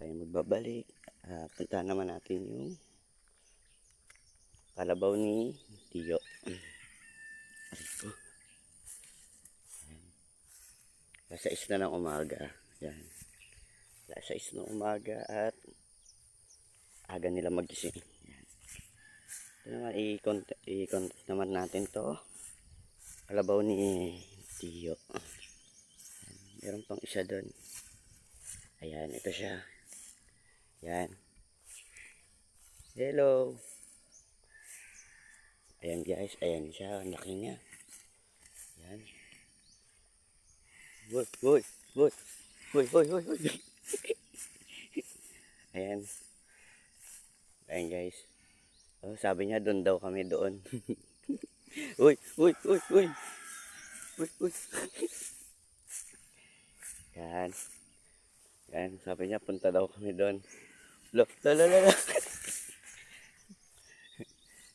tayo magbabalik. Punta naman natin yung kalabaw ni Tiyo. Ariko. Alas 6 na ng umaga. Yan. Alas 6 ng umaga at aga nila magising. Yan. Ito naman, i-contest naman natin to. Kalabaw ni Tiyo. Meron pang isa doon. Ayan, ito siya. Yan. Hello. Ayan guys, ayan siya. Ang laki niya. Yan. Woy, woy, woy. Woy, woy, woy, woy. Ayan. Ayan guys. Oh, sabi niya doon daw kami doon. Uy, uy, uy, uy. Uy, uy. Yan. Yan, sabi niya punta daw kami doon. Look, lalala.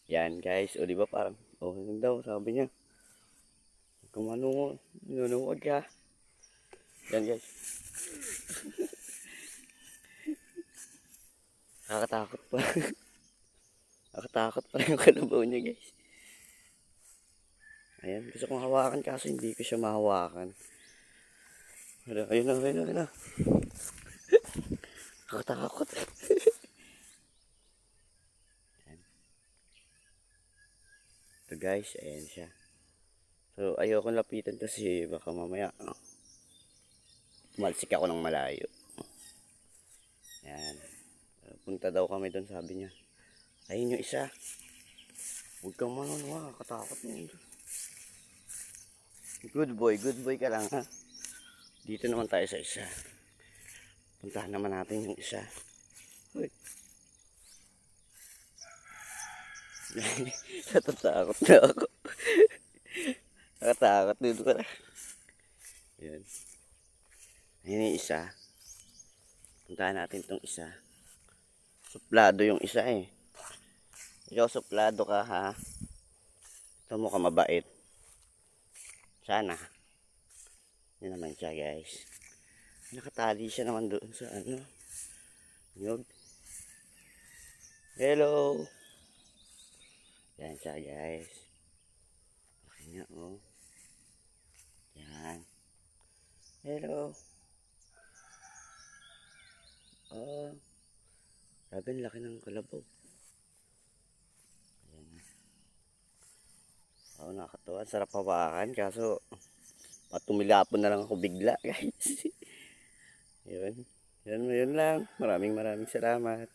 Yan guys, o diba parang, oh yun daw, sabi niya. Kung ano, nunuwag ka. Yan guys. Nakakatakot pa. Nakakatakot pa yung kalabaw niya guys. Ayan, gusto kong hawakan kaso hindi ko siya mahawakan. Ayun na, ayun na, ayun na. Nakakatakot. Ito guys, ayan siya. So, ayoko lapitan kasi baka mamaya malsik ako ng malayo. Yan. Punta daw kami doon, sabi niya. Ayun yung isa. Huwag kang manunuwa, katakot mo. Good boy ka lang ha. Dito naman tayo sa isa. Puntahan naman natin yung isa. Uy. Natatakot na ako. Nakatakot dito ka na. Ayan. Ayan yung isa. Puntahan natin itong isa. Suplado yung isa eh. Ikaw suplado ka ha. Ito mo ka mabait. Sana. Yun naman siya guys. Nakatali siya naman doon sa ano. Nyog. Hello. Yan siya guys. Laki niya oh. Yan. Hello. Oh. Grabe ang laki ng kalabaw. Yan. Oh, nakakatawa. Sarap hawakan kaso patumilapon na lang ako bigla guys. Yun. Yun lang. Maraming salamat.